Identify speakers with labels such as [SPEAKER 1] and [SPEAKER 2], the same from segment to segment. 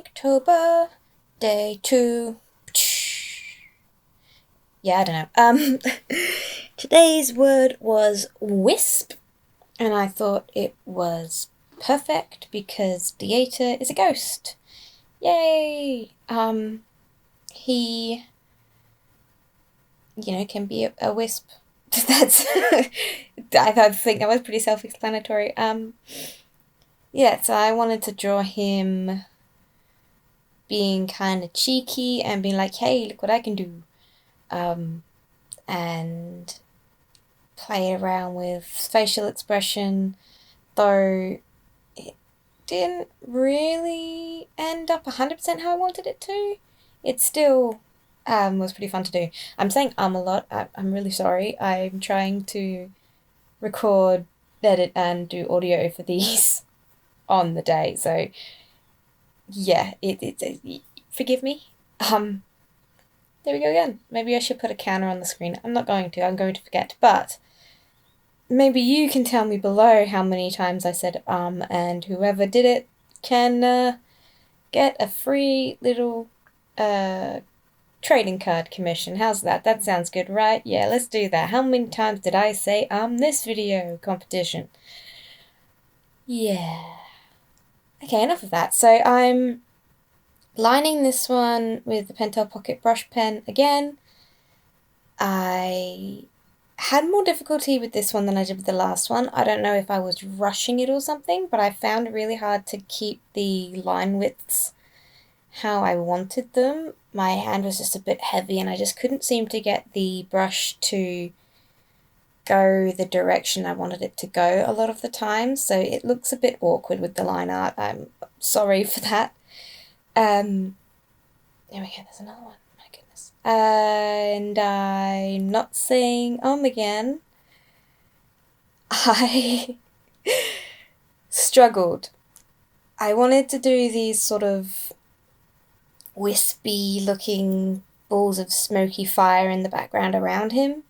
[SPEAKER 1] Inktober, day 2. Yeah, I don't know. Today's word was WISP, and I thought it was perfect because Dieter is a ghost. Yay! He, can be a wisp. That's, I think that was pretty self-explanatory. Yeah, so I wanted to draw him being kind of cheeky and being like, hey, look what I can do. And play around with facial expression, though it didn't really end up 100% how I wanted it to. It still was pretty fun to do. I'm saying a lot. I'm really sorry. I'm trying to record, edit, and do audio for these on the day. So yeah, forgive me. There we go again. Maybe I should put a counter on the screen. I'm not going to. I'm going to forget. But maybe you can tell me below how many times I said and whoever did it can get a free little trading card commission. How's that? That sounds good, right? Yeah, let's do that. How many times did I say this video competition? Yeah. Okay, enough of that. So I'm lining this one with the Pentel Pocket Brush Pen again. I had more difficulty with this one than I did with the last one. I don't know if I was rushing it or something, but I found it really hard to keep the line widths how I wanted them. My hand was just a bit heavy and I just couldn't seem to get the brush to go the direction I wanted it to go a lot of the time, so it looks a bit awkward with the line art. I'm sorry for that. There we go, there's another one. My goodness. And I'm not saying again. I struggled. I wanted to do these sort of wispy looking balls of smoky fire in the background around him,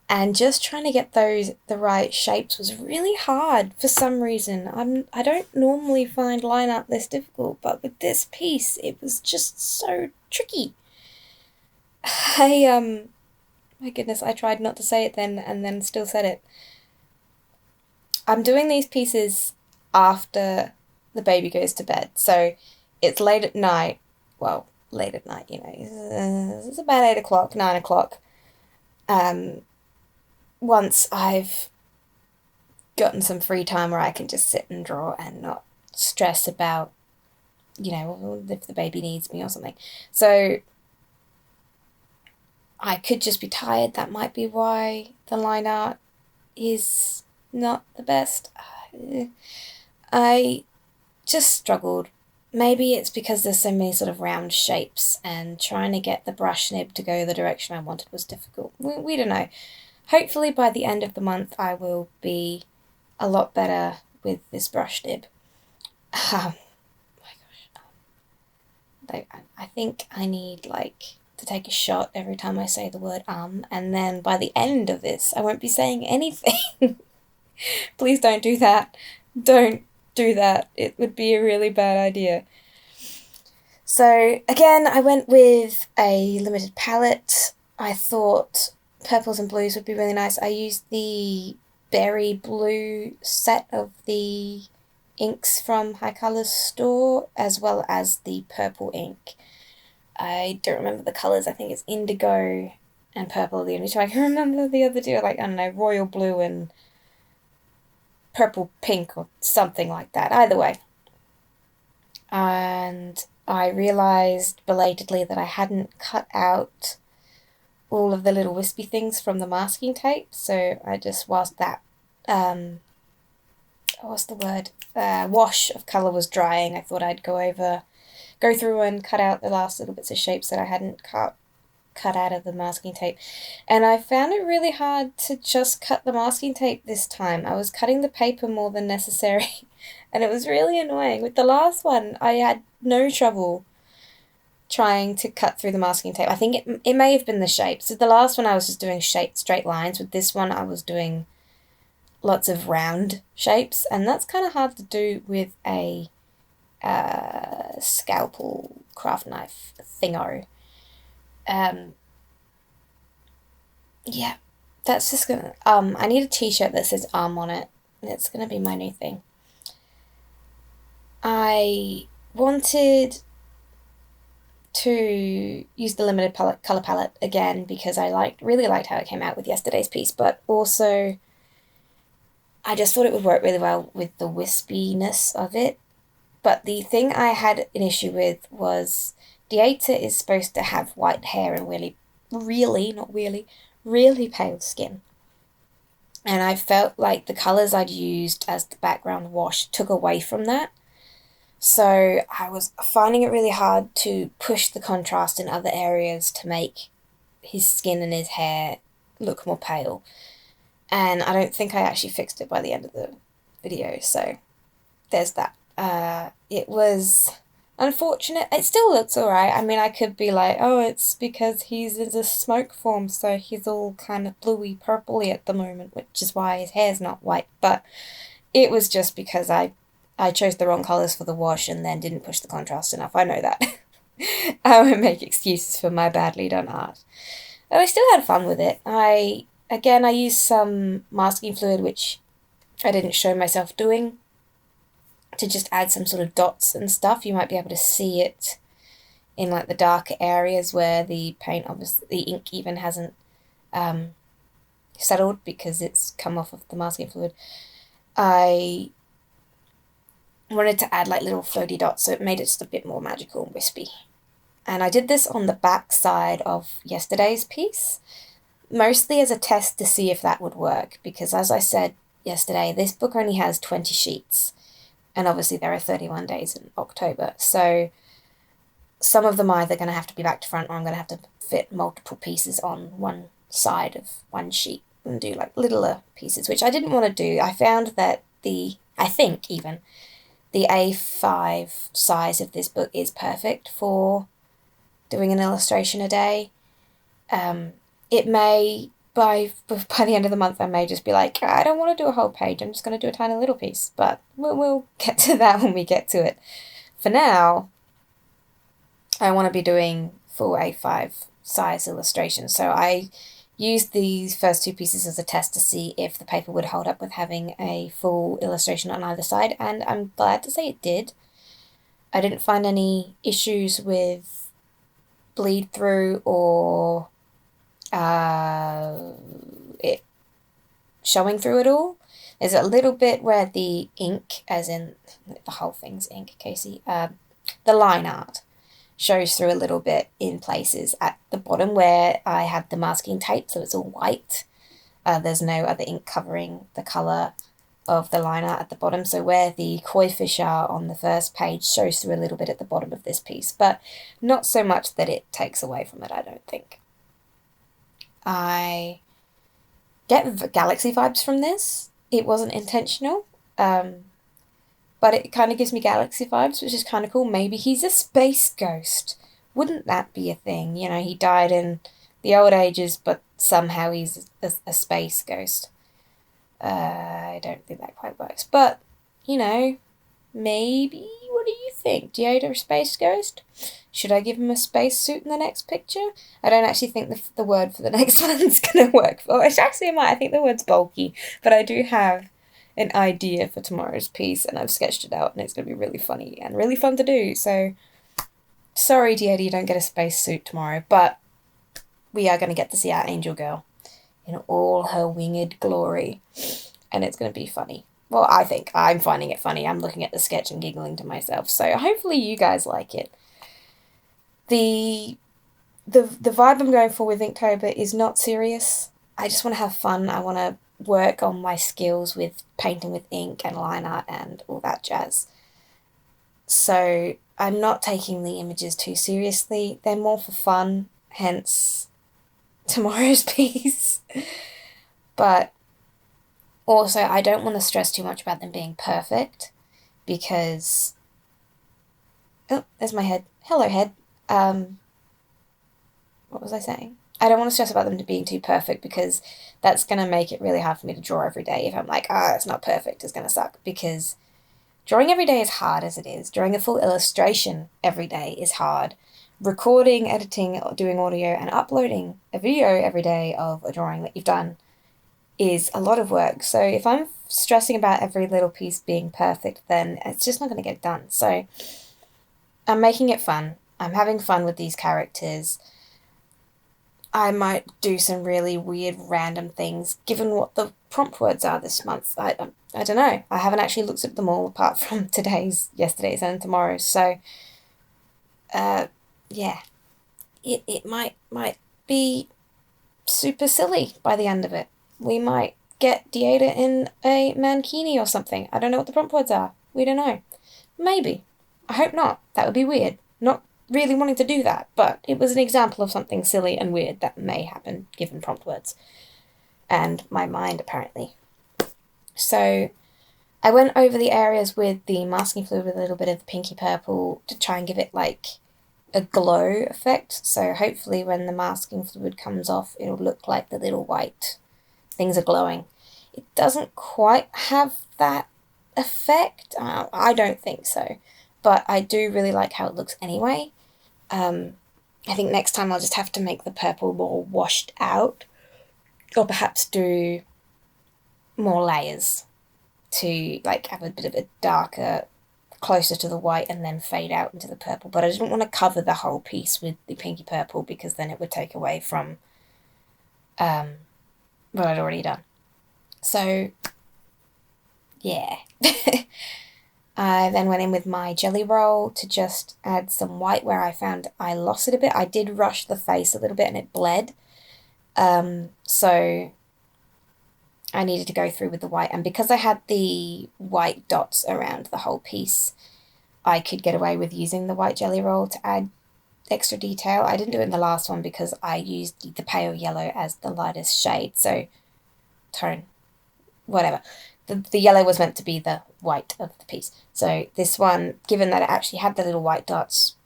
[SPEAKER 1] and just trying to get those the right shapes was really hard for some reason. I don't normally find line art this difficult, but with this piece it was just so tricky. My goodness, I tried not to say it then and then still said it. I'm doing these pieces after the baby goes to bed, so it's late at night. Well, late at night, it's about 8 o'clock, 9 o'clock. Once I've gotten some free time where I can just sit and draw and not stress about, if the baby needs me or something. So I could just be tired. That might be why the line art is not the best. I just struggled. Maybe it's because there's so many sort of round shapes and trying to get the brush nib to go the direction I wanted was difficult. We don't know. Hopefully by the end of the month I will be a lot better with this brush nib. My gosh. I think I need to take a shot every time I say the word and then by the end of this I won't be saying anything. Please don't do that. Don't do that. It would be a really bad idea. So again, I went with a limited palette. I thought purples and blues would be really nice. I used the berry blue set of the inks from High Colours store, as well as the purple ink. I don't remember the colours. I think it's indigo and purple, the only two I can remember. The other two are royal blue and purple pink or something like that. Either way. And I realised belatedly that I hadn't cut out all of the little wispy things from the masking tape, so I just, whilst that wash of colour was drying, I thought I'd go through and cut out the last little bits of shapes that I hadn't cut out of the masking tape. And I found it really hard to just cut the masking tape this time. I was cutting the paper more than necessary and it was really annoying. With the last one I had no trouble trying to cut through the masking tape. I think it may have been the shapes. So the last one I was just doing straight lines. With this one I was doing lots of round shapes, and that's kind of hard to do with a scalpel craft knife thingo. Um, yeah, that's just gonna. I need a T-shirt that says on it. It's gonna be my new thing. I wanted to use the limited color palette again because I really liked how it came out with yesterday's piece, but also I just thought it would work really well with the wispiness of it. But the thing I had an issue with was Dieta is supposed to have white hair and really pale skin. And I felt like the colours I'd used as the background wash took away from that. So I was finding it really hard to push the contrast in other areas to make his skin and his hair look more pale. And I don't think I actually fixed it by the end of the video, so there's that. It was unfortunate. It still looks alright. I mean, I could be like, oh, it's because he's in a smoke form, so he's all kind of bluey purpley at the moment, which is why his hair's not white. But it was just because I chose the wrong colours for the wash and then didn't push the contrast enough. I know that. I won't make excuses for my badly done art. But I still had fun with it. I used some masking fluid, which I didn't show myself doing, to just add some sort of dots and stuff. You might be able to see it in like the darker areas where the paint, obviously, the ink even hasn't settled because it's come off of the masking fluid. I wanted to add like little floaty dots, so it made it just a bit more magical and wispy. And I did this on the back side of yesterday's piece, mostly as a test to see if that would work, because as I said yesterday, this book only has 20 sheets, and obviously there are 31 days in October, so some of them are either going to have to be back to front, or I'm going to have to fit multiple pieces on one side of one sheet and do like littler pieces, which I didn't want to do. I found that I think even, the A5 size of this book is perfect for doing an illustration a day. It may, by the end of the month, I may just be like, I don't want to do a whole page, I'm just going to do a tiny little piece, but we'll get to that when we get to it. For now, I want to be doing full A5 size illustrations, so I used these first two pieces as a test to see if the paper would hold up with having a full illustration on either side, and I'm glad to say it did. I didn't find any issues with bleed through or it showing through it all. There's a little bit where the ink, as in the whole thing's ink, Kaci, the line art shows through a little bit in places at the bottom where I had the masking tape, so it's all white. There's no other ink covering the colour of the line art at the bottom, so where the koi fish are on the first page shows through a little bit at the bottom of this piece, but not so much that it takes away from it, I don't think. I get galaxy vibes from this. It wasn't intentional, but it kind of gives me galaxy vibes, which is kind of cool. Maybe he's a space ghost. Wouldn't that be a thing? You know, he died in the old ages, but somehow he's a space ghost. I don't think that quite works. But, you know, maybe. What do you think? Deoda, a space ghost? Should I give him a space suit in the next picture? I don't actually think the word for the next one's going to work. Well, actually, it might. I think the word's bulky. But I do have an idea for tomorrow's piece, and I've sketched it out, and it's going to be really funny and really fun to do. So, sorry, Deoda, you don't get a space suit tomorrow, but we are going to get to see our angel girl in all her winged glory, and it's going to be funny. Well, I think I'm finding it funny. I'm looking at the sketch and giggling to myself, so hopefully you guys like it. The vibe I'm going for with Inktober is not serious. I just want to have fun. I want to work on my skills with painting with ink and line art and all that jazz. So I'm not taking the images too seriously. They're more for fun, hence tomorrow's piece. But also, I don't want to stress too much about them being perfect, because... Oh, there's my head. Hello, head. What was I saying? I don't want to stress about them being too perfect, because that's going to make it really hard for me to draw every day. If I'm like, it's not perfect, it's going to suck, because drawing every day is hard as it is. Drawing a full illustration every day is hard. Recording, editing, doing audio, and uploading a video every day of a drawing that you've done is a lot of work. So if I'm stressing about every little piece being perfect, then it's just not going to get done. So I'm making it fun. I'm having fun with these characters. I might do some really weird random things given what the prompt words are this month. I don't know. I haven't actually looked at them all apart from yesterday's and tomorrow's. So yeah, it might be super silly by the end of it. We might get Dieta in a mankini or something. I don't know what the prompt words are. We don't know. Maybe. I hope not. That would be weird. Not really wanting to do that, but it was an example of something silly and weird that may happen given prompt words. And my mind, apparently. So I went over the areas with the masking fluid with a little bit of the pinky purple to try and give it like a glow effect. So hopefully when the masking fluid comes off, it'll look like the little white things are glowing. It doesn't quite have that effect. I don't think so. But I do really like how it looks anyway. I think next time I'll just have to make the purple more washed out. Or perhaps do more layers to like have a bit of a darker, closer to the white and then fade out into the purple. But I didn't want to cover the whole piece with the pinky purple because then it would take away from what I'd already done. So, yeah. I then went in with my jelly roll to just add some white where I found I lost it a bit. I did rush the face a little bit and it bled. So I needed to go through with the white. And because I had the white dots around the whole piece, I could get away with using the white jelly roll to add extra detail. I didn't do it in the last one because I used the pale yellow as the lightest shade. So tone, whatever. The yellow was meant to be the white of the piece. So this one, given that it actually had the little white dots,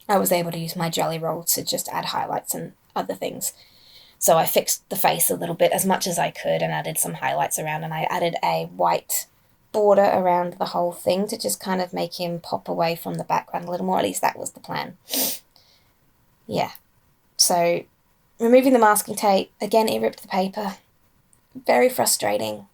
[SPEAKER 1] I was able to use my jelly roll to just add highlights and other things. So I fixed the face a little bit as much as I could and added some highlights around, and I added a white border around the whole thing to just kind of make him pop away from the background a little more. At least that was the plan. Yeah. So removing the masking tape, again it ripped the paper. Very frustrating.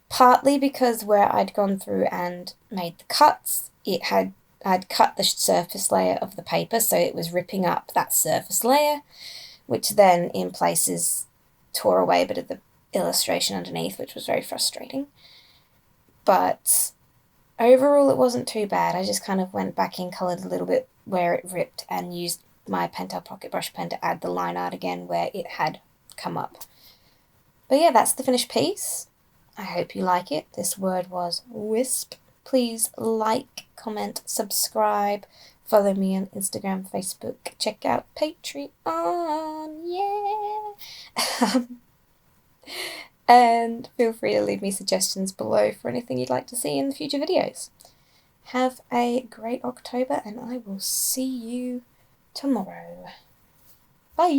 [SPEAKER 1] Partly because where I'd gone through and made the cuts, I'd cut the surface layer of the paper, so it was ripping up that surface layer, which then in places tore away a bit of the illustration underneath, which was very frustrating. But overall it wasn't too bad. I just kind of went back in, coloured a little bit where it ripped and used my Pentel Pocket Brush Pen to add the line art again where it had come up. But yeah, that's the finished piece. I hope you like it. This word was WISP. Please like, comment, subscribe, follow me on Instagram, Facebook, check out Patreon, yeah! And feel free to leave me suggestions below for anything you'd like to see in the future videos. Have a great October and I will see you tomorrow. Bye!